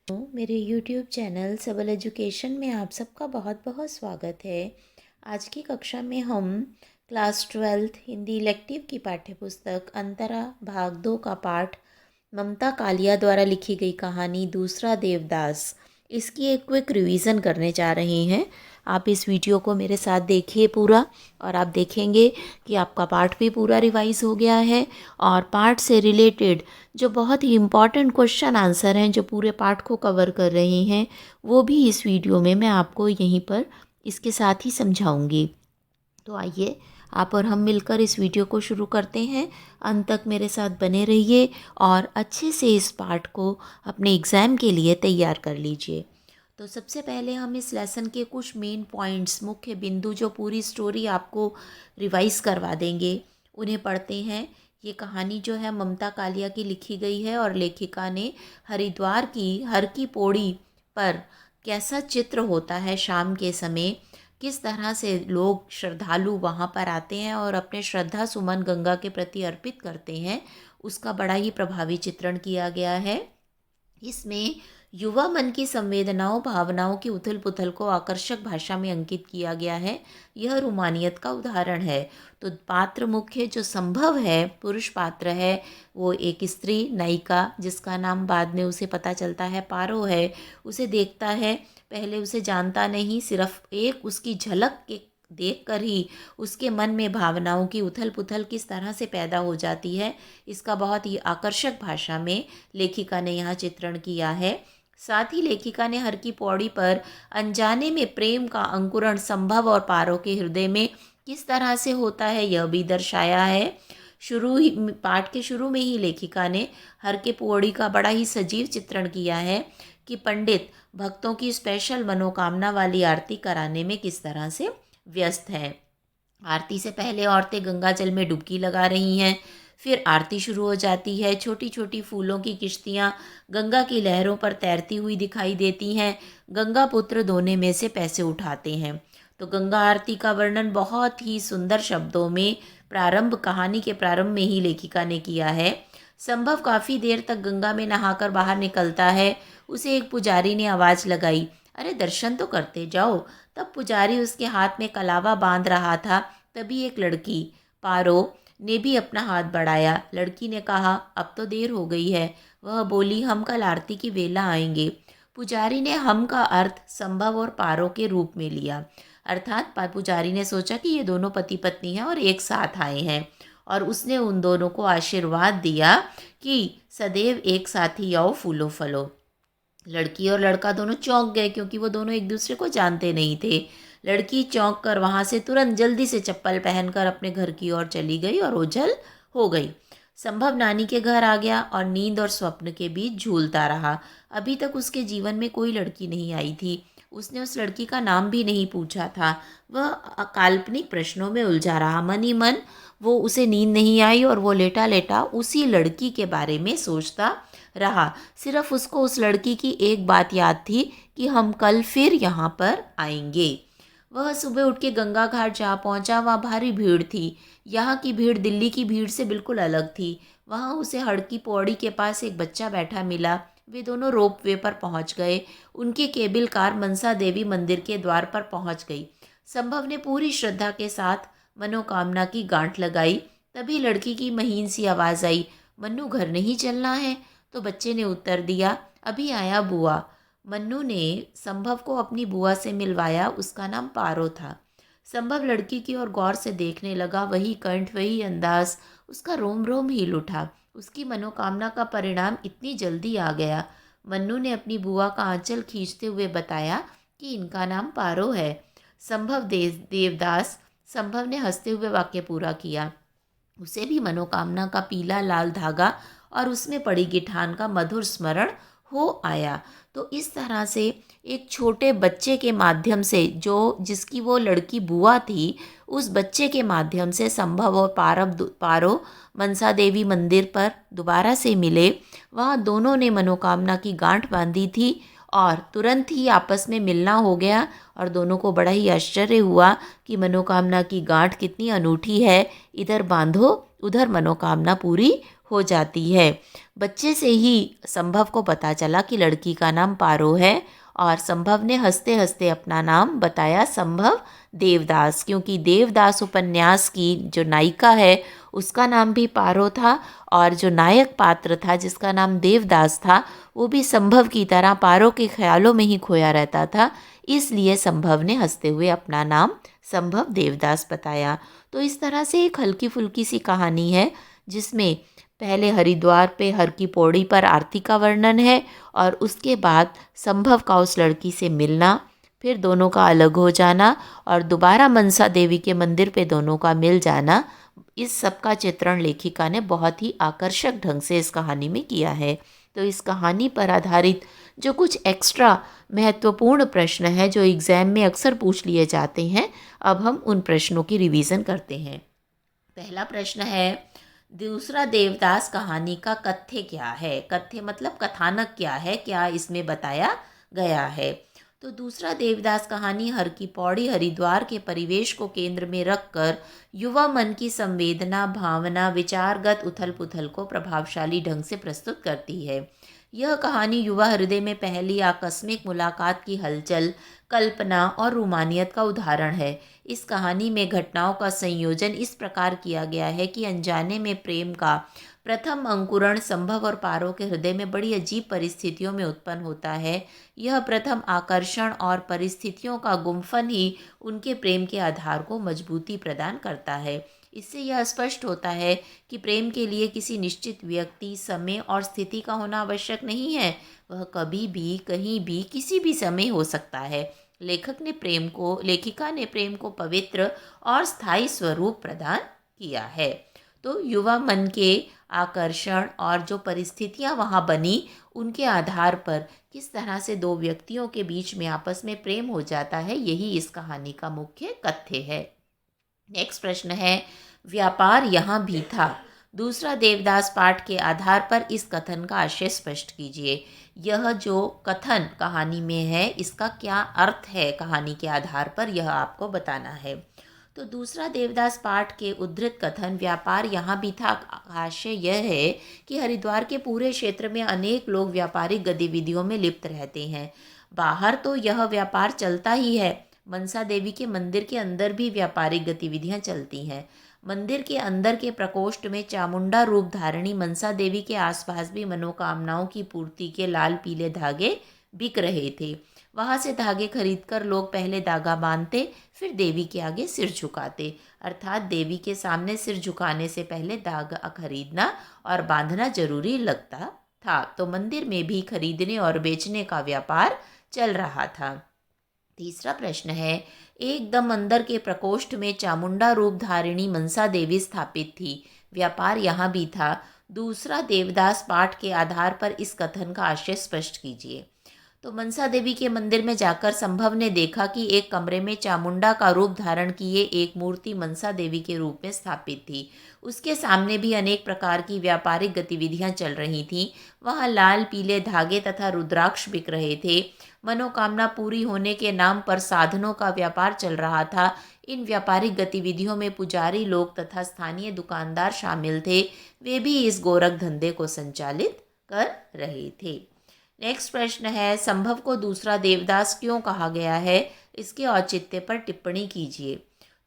मेरे YouTube channel सबल education में आप सबका बहुत बहुत स्वागत है। आज की कक्षा में हम क्लास 12th हिंदी इलेक्टिव की पाठ्यपुस्तक अंतरा भाग 2 का पाठ ममता कालिया द्वारा लिखी गई कहानी दूसरा देवदास, इसकी एक क्विक रिवीजन करने जा रहे हैं। आप इस वीडियो को मेरे साथ देखिए पूरा, और आप देखेंगे कि आपका पाठ भी पूरा रिवाइज हो गया है और पाठ से रिलेटेड जो बहुत ही इम्पॉर्टेंट क्वेश्चन आंसर हैं जो पूरे पाठ को कवर कर रहे हैं, वो भी इस वीडियो में मैं आपको यहीं पर इसके साथ ही समझाऊंगी। तो आइए आप और हम मिलकर इस वीडियो को शुरू करते हैं। अंत तक मेरे साथ बने रहिए और अच्छे से इस पाठ को अपने एग्ज़ाम के लिए तैयार कर लीजिए। तो सबसे पहले हम इस लेसन के कुछ मेन पॉइंट्स, मुख्य बिंदु जो पूरी स्टोरी आपको रिवाइज करवा देंगे, उन्हें पढ़ते हैं। ये कहानी जो है ममता कालिया की लिखी गई है और लेखिका ने हरिद्वार की हर की पौड़ी पर कैसा चित्र होता है शाम के समय, किस तरह से लोग श्रद्धालु वहाँ पर आते हैं और अपने श्रद्धा सुमन गंगा के प्रति अर्पित करते हैं, उसका बड़ा ही प्रभावी चित्रण किया गया है। इसमें युवा मन की संवेदनाओं भावनाओं की उथल पुथल को आकर्षक भाषा में अंकित किया गया है। यह रोमानियत का उदाहरण है। तो पात्र मुख्य जो संभव है, पुरुष पात्र है, वो एक स्त्री नायिका जिसका नाम बाद में उसे पता चलता है पारो है। उसे देखता है, पहले उसे जानता नहीं, सिर्फ एक उसकी झलक के देखकर ही उसके मन में भावनाओं की उथल पुथल किस तरह से पैदा हो जाती है, इसका बहुत ही आकर्षक भाषा में लेखिका ने यहाँ चित्रण किया है। साथ ही लेखिका ने हर की पौड़ी पर अनजाने में प्रेम का अंकुरण संभव और पारो के हृदय में किस तरह से होता है, यह भी दर्शाया है। पाठ के शुरू में ही लेखिका ने हर के पौड़ी का बड़ा ही सजीव चित्रण किया है कि पंडित भक्तों की स्पेशल मनोकामना वाली आरती कराने में किस तरह से व्यस्त है। आरती से पहले औरतें गंगा जल में डुबकी लगा रही हैं, फिर आरती शुरू हो जाती है। छोटी छोटी फूलों की किश्तियाँ गंगा की लहरों पर तैरती हुई दिखाई देती हैं। गंगा पुत्र दोने में से पैसे उठाते हैं। तो गंगा आरती का वर्णन बहुत ही सुंदर शब्दों में कहानी के प्रारंभ में ही लेखिका ने किया है। संभव काफ़ी देर तक गंगा में नहाकर बाहर निकलता है। उसे एक पुजारी ने आवाज़ लगाई, अरे दर्शन तो करते जाओ। तब पुजारी उसके हाथ में कलावा बांध रहा था। तभी एक लड़की पारो ने भी अपना हाथ बढ़ाया। लड़की ने कहा, अब तो देर हो गई है। वह बोली, हम कल आरती की वेला आएंगे। पुजारी ने हम का अर्थ संभव और पारो के रूप में लिया। अर्थात पुजारी ने सोचा कि ये दोनों पति पत्नी हैं और एक साथ आए हैं, और उसने उन दोनों को आशीर्वाद दिया कि सदैव एक साथ ही आओ फूलो फलो। लड़की और लड़का दोनों चौंक गए क्योंकि वो दोनों एक दूसरे को जानते नहीं थे। लड़की चौंक कर वहाँ से तुरंत जल्दी से चप्पल पहनकर अपने घर की ओर चली गई और ओझल हो गई। संभव नानी के घर आ गया और नींद और स्वप्न के बीच झूलता रहा। अभी तक उसके जीवन में कोई लड़की नहीं आई थी। उसने उस लड़की का नाम भी नहीं पूछा था। वह काल्पनिक प्रश्नों में उलझा रहा। मन ही मन वो उसे नींद नहीं आई और वो लेटा लेटा उसी लड़की के बारे में सोचता रहा। सिर्फ उसको उस लड़की की एक बात याद थी कि हम कल फिर यहाँ पर आएंगे। वह सुबह उठ के गंगा घाट जा पहुँचा। वहाँ भारी भीड़ थी। यहाँ की भीड़ दिल्ली की भीड़ से बिल्कुल अलग थी। वहाँ उसे हड़की पौड़ी के पास एक बच्चा बैठा मिला। वे दोनों रोप वे पर पहुँच गए। उनकी केबिल कार मनसा देवी मंदिर के द्वार पर पहुँच गई। संभव ने पूरी श्रद्धा के साथ मनोकामना की गांठ लगाई। तभी लड़की की महीन सी आवाज़ आई, मन्नू घर नहीं चलना है? तो बच्चे ने उत्तर दिया, अभी आया बुआ। मन्नू ने संभव को अपनी बुआ से मिलवाया। उसका नाम पारो था। संभव लड़की की ओर गौर से देखने लगा। वही कंठ, वही अंदाज, उसका रोम रोम हिल उठा। उसकी मनोकामना का परिणाम इतनी जल्दी आ गया। मन्नू ने अपनी बुआ का आंचल खींचते हुए बताया कि इनका नाम पारो है। संभव देवदास। संभव ने हंसते हुए वाक्य पूरा किया। उसे भी मनोकामना का पीला लाल धागा और उसमें पड़ी गिठान का मधुर स्मरण हो आया। तो इस तरह से एक छोटे बच्चे के माध्यम से, जो जिसकी वो लड़की बुआ थी, उस बच्चे के माध्यम से संभव और पारो मनसा देवी मंदिर पर दोबारा से मिले। वहाँ दोनों ने मनोकामना की गांठ बांधी थी और तुरंत ही आपस में मिलना हो गया। और दोनों को बड़ा ही आश्चर्य हुआ कि मनोकामना की गांठ कितनी अनूठी है, इधर बांधो उधर मनोकामना पूरी हो जाती है। बच्चे से ही संभव को पता चला कि लड़की का नाम पारो है और संभव ने हंसते हंसते अपना नाम बताया संभव देवदास, क्योंकि देवदास उपन्यास की जो नायिका है उसका नाम भी पारो था और जो नायक पात्र था जिसका नाम देवदास था वो भी संभव की तरह पारो के ख्यालों में ही खोया रहता था। इसलिए संभव ने हंसते हुए अपना नाम संभव देवदास बताया। तो इस तरह से एक हल्की फुल्की सी कहानी है जिसमें पहले हरिद्वार पे हर की पौड़ी पर आरती का वर्णन है और उसके बाद संभव का उस लड़की से मिलना, फिर दोनों का अलग हो जाना और दोबारा मनसा देवी के मंदिर पे दोनों का मिल जाना। इस सब का चित्रण लेखिका ने बहुत ही आकर्षक ढंग से इस कहानी में किया है। तो इस कहानी पर आधारित जो कुछ एक्स्ट्रा महत्वपूर्ण प्रश्न है जो एग्ज़ाम में अक्सर पूछ लिए जाते हैं, अब हम उन प्रश्नों की रिवीजन करते हैं। पहला प्रश्न है, दूसरा देवदास कहानी का कथ्य क्या है? कथ्य मतलब कथानक क्या है, क्या इसमें बताया गया है? तो दूसरा देवदास कहानी हर की पौड़ी हरिद्वार के परिवेश को केंद्र में रखकर युवा मन की संवेदना, भावना, विचारगत उथल पुथल को प्रभावशाली ढंग से प्रस्तुत करती है। यह कहानी युवा हृदय में पहली आकस्मिक मुलाकात की हलचल, कल्पना और रोमानियत का उदाहरण है। इस कहानी में घटनाओं का संयोजन इस प्रकार किया गया है कि अनजाने में प्रेम का प्रथम अंकुरण संभव और पारो के हृदय में बड़ी अजीब परिस्थितियों में उत्पन्न होता है। यह प्रथम आकर्षण और परिस्थितियों का गुम्फन ही उनके प्रेम के आधार को मजबूती प्रदान करता है। इससे यह स्पष्ट होता है कि प्रेम के लिए किसी निश्चित व्यक्ति, समय और स्थिति का होना आवश्यक नहीं है। वह कभी भी, कहीं भी, किसी भी समय हो सकता है। लेखिका ने प्रेम को पवित्र और स्थायी स्वरूप प्रदान किया है। तो युवा मन के आकर्षण और जो परिस्थितियां वहाँ बनी उनके आधार पर किस तरह से दो व्यक्तियों के बीच में आपस में प्रेम हो जाता है, यही इस कहानी का मुख्य कथ्य है। नेक्स्ट प्रश्न है, व्यापार यहाँ भी था। दूसरा देवदास पाठ के आधार पर इस कथन का आशय स्पष्ट कीजिए। यह जो कथन कहानी में है इसका क्या अर्थ है, कहानी के आधार पर यह आपको बताना है। तो दूसरा देवदास पाठ के उद्धृत कथन व्यापार यहाँ भी था आशय यह है कि हरिद्वार के पूरे क्षेत्र में अनेक लोग व्यापारिक गतिविधियों में लिप्त रहते हैं। बाहर तो यह व्यापार चलता ही है, मनसा देवी के मंदिर के अंदर भी व्यापारिक गतिविधियां चलती हैं। मंदिर के अंदर के प्रकोष्ठ में चामुंडा रूप धारणी मनसा देवी के आसपास भी मनोकामनाओं की पूर्ति के लाल पीले धागे बिक रहे थे। वहां से धागे खरीदकर लोग पहले धागा बांधते, फिर देवी के आगे सिर झुकाते। अर्थात देवी के सामने सिर झुकाने से पहले धागा खरीदना और बांधना जरूरी लगता था। तो मंदिर में भी खरीदने और बेचने का व्यापार चल रहा था। तीसरा प्रश्न है, एकदम अंदर के प्रकोष्ठ में चामुंडा रूप धारिणी मनसा देवी स्थापित थी। व्यापार यहाँ भी था। दूसरा देवदास पाठ के आधार पर इस कथन का आशय स्पष्ट कीजिए। तो मनसा देवी के मंदिर में जाकर संभव ने देखा कि एक कमरे में चामुंडा का रूप धारण किए एक मूर्ति मनसा देवी के रूप में स्थापित थी। उसके सामने भी अनेक प्रकार की व्यापारिक गतिविधियां चल रही थीं। वहां लाल पीले धागे तथा रुद्राक्ष बिक रहे थे। मनोकामना पूरी होने के नाम पर साधनों का व्यापार चल रहा था। इन व्यापारिक गतिविधियों में पुजारी लोग तथा स्थानीय दुकानदार शामिल थे। वे भी इस गोरख धंधे को संचालित कर रहे थे। नेक्स्ट प्रश्न है, संभव को दूसरा देवदास क्यों कहा गया है? इसके औचित्य पर टिप्पणी कीजिए।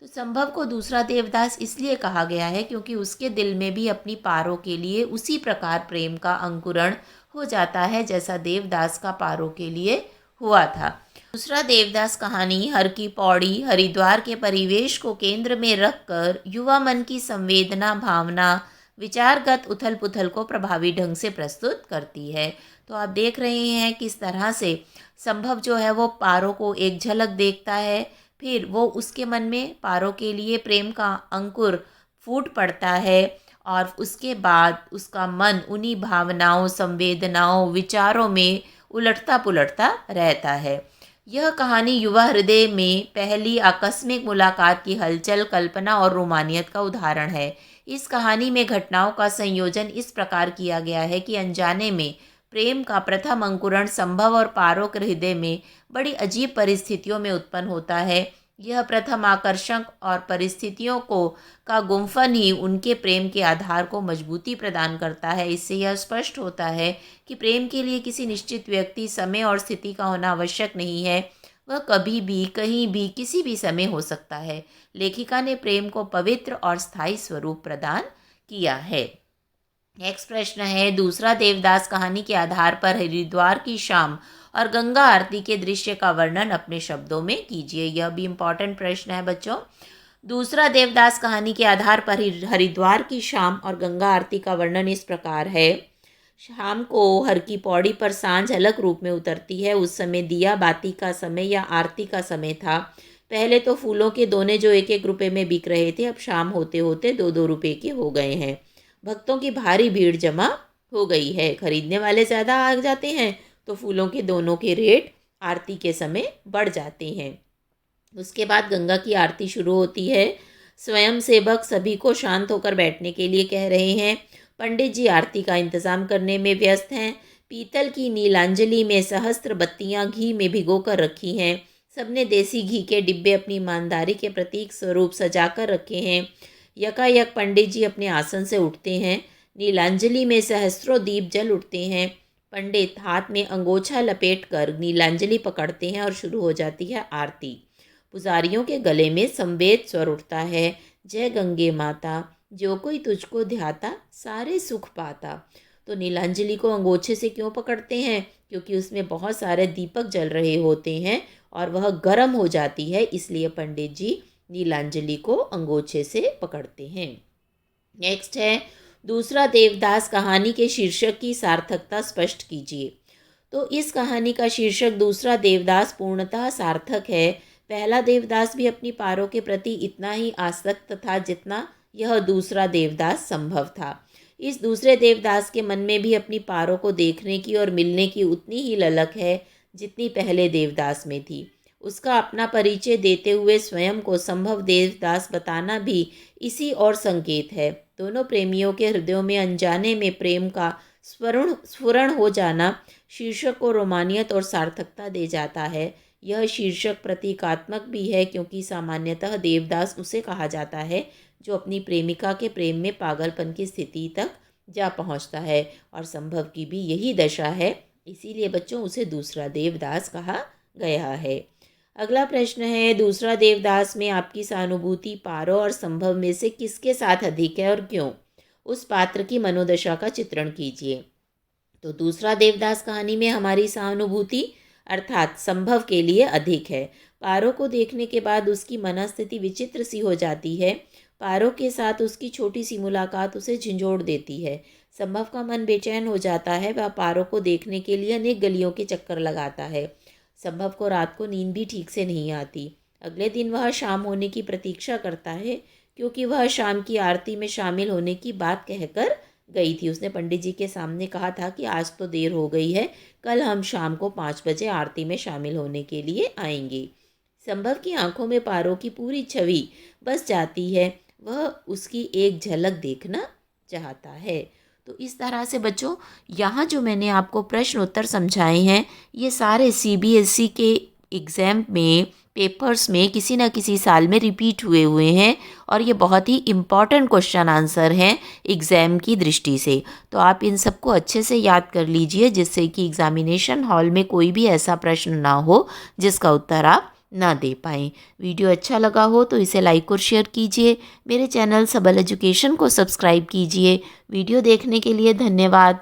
तो संभव को दूसरा देवदास इसलिए कहा गया है क्योंकि उसके दिल में भी अपनी पारो के लिए उसी प्रकार प्रेम का अंकुरण हो जाता है जैसा देवदास का पारो के लिए हुआ था। दूसरा देवदास कहानी हर की पौड़ी हरिद्वार के परिवेश को केंद्र में रखकर युवा मन की संवेदना, भावना, विचारगत उथल पुथल को प्रभावी ढंग से प्रस्तुत करती है। तो आप देख रहे हैं किस तरह से संभव जो है वो पारो को एक झलक देखता है, फिर वो उसके मन में पारो के लिए प्रेम का अंकुर फूट पड़ता है और उसके बाद उसका मन उन्हीं भावनाओं, संवेदनाओं, विचारों में उलटता पुलटता रहता है। यह कहानी युवा हृदय में पहली आकस्मिक मुलाकात की हलचल, कल्पना और रोमानियत का उदाहरण है। इस कहानी में घटनाओं का संयोजन इस प्रकार किया गया है कि अनजाने में प्रेम का प्रथम अंकुरण संभव और पारो के हृदय में बड़ी अजीब परिस्थितियों में उत्पन्न होता है। यह प्रथम आकर्षण और परिस्थितियों को का गुंफन ही उनके प्रेम के आधार को मजबूती प्रदान करता है। इससे यह स्पष्ट होता है कि प्रेम के लिए किसी निश्चित व्यक्ति, समय और स्थिति का होना आवश्यक नहीं है। वह कभी भी, कहीं भी, किसी भी समय हो सकता है। लेखिका ने प्रेम को पवित्र और स्थायी स्वरूप प्रदान किया है। नेक्स्ट प्रश्न है, दूसरा देवदास कहानी के आधार पर हरिद्वार की शाम और गंगा आरती के दृश्य का वर्णन अपने शब्दों में कीजिए। यह भी इम्पोर्टेंट प्रश्न है बच्चों। दूसरा देवदास कहानी के आधार पर हरिद्वार की शाम और गंगा आरती का वर्णन इस प्रकार है। शाम को हर की पौड़ी पर सांझ अलग रूप में उतरती है। उस समय दिया बाती का समय या आरती का समय था। पहले तो फूलों के दोने जो 1-1 रुपए में बिक रहे थे, अब शाम होते होते 2-2 रुपए के हो गए हैं। भक्तों की भारी भीड़ जमा हो गई है। खरीदने वाले ज़्यादा आ जाते हैं तो फूलों के दोनों के रेट आरती के समय बढ़ जाते हैं। उसके बाद गंगा की आरती शुरू होती है। स्वयं सेवक सभी को शांत होकर बैठने के लिए कह रहे हैं। पंडित जी आरती का इंतज़ाम करने में व्यस्त हैं। पीतल की नीलांजलि में सहस्त्र बत्तियां घी में भिगोकर रखी हैं। सबने देसी घी के डिब्बे अपनी ईमानदारी के प्रतीक स्वरूप सजाकर रखे हैं। यकायक पंडित जी अपने आसन से उठते हैं। नीलांजलि में सहस्त्रों दीप जल उठते हैं। पंडित हाथ में अंगोछा लपेटकर नीलांजलि पकड़ते हैं और शुरू हो जाती है आरती। पुजारियों के गले में संवेद स्वर उठता है, जय गंगे माता, जो कोई तुझको ध्याता सारे सुख पाता। तो नीलांजलि को अंगोछे से क्यों पकड़ते हैं? क्योंकि उसमें बहुत सारे दीपक जल रहे होते हैं और वह गर्म हो जाती है, इसलिए पंडित जी नीलांजलि को अंगोछे से पकड़ते हैं। नेक्स्ट है, दूसरा देवदास कहानी के शीर्षक की सार्थकता स्पष्ट कीजिए। तो इस कहानी का शीर्षक दूसरा देवदास पूर्णतः सार्थक है। पहला देवदास भी अपनी पारों के प्रति इतना ही आसक्त था जितना यह दूसरा देवदास संभव था। इस दूसरे देवदास के मन में भी अपनी पारों को देखने की और मिलने की उतनी ही ललक है जितनी पहले देवदास में थी। उसका अपना परिचय देते हुए स्वयं को संभव देवदास बताना भी इसी और संकेत है। दोनों प्रेमियों के हृदयों में अनजाने में प्रेम का स्फुरण हो जाना शीर्षक को रोमानियत और सार्थकता दे जाता है। यह शीर्षक प्रतीकात्मक भी है क्योंकि सामान्यतः देवदास उसे कहा जाता है जो अपनी प्रेमिका के प्रेम में पागलपन की स्थिति तक जा पहुंचता है, और संभव की भी यही दशा है, इसीलिए बच्चों उसे दूसरा देवदास कहा गया है। अगला प्रश्न है, दूसरा देवदास में आपकी सहानुभूति पारो और संभव में से किसके साथ अधिक है और क्यों? उस पात्र की मनोदशा का चित्रण कीजिए। तो दूसरा देवदास कहानी में हमारी सहानुभूति अर्थात संभव के लिए अधिक है। पारो को देखने के बाद उसकी मनस्थिति विचित्र सी हो जाती है। पारो के साथ उसकी छोटी सी मुलाकात उसे झंझोड़ देती है। संभव का मन बेचैन हो जाता है। वह पारो को देखने के लिए अनेक गलियों के चक्कर लगाता है। संभव को रात को नींद भी ठीक से नहीं आती। अगले दिन वह शाम होने की प्रतीक्षा करता है क्योंकि वह शाम की आरती में शामिल होने की बात कहकर गई थी। उसने पंडित जी के सामने कहा था कि आज तो देर हो गई है, कल हम शाम को 5 बजे आरती में शामिल होने के लिए आएंगे। संभव की आंखों में पारो की पूरी छवि बस जाती है। वह उसकी एक झलक देखना चाहता है। तो इस तरह से बच्चों, यहाँ जो मैंने आपको प्रश्न उत्तर समझाए हैं, ये सारे CBSE के एग्ज़ाम में, पेपर्स में किसी न किसी साल में रिपीट हुए हैं और ये बहुत ही इम्पॉर्टेंट क्वेश्चन आंसर हैं एग्ज़ाम की दृष्टि से। तो आप इन सबको अच्छे से याद कर लीजिए जिससे कि एग्ज़ामिनेशन हॉल में कोई भी ऐसा प्रश्न ना हो जिसका उत्तर आप ना दे पाएँ। वीडियो अच्छा लगा हो तो इसे लाइक और शेयर कीजिए। मेरे चैनल सबल एजुकेशन को सब्सक्राइब कीजिए। वीडियो देखने के लिए धन्यवाद।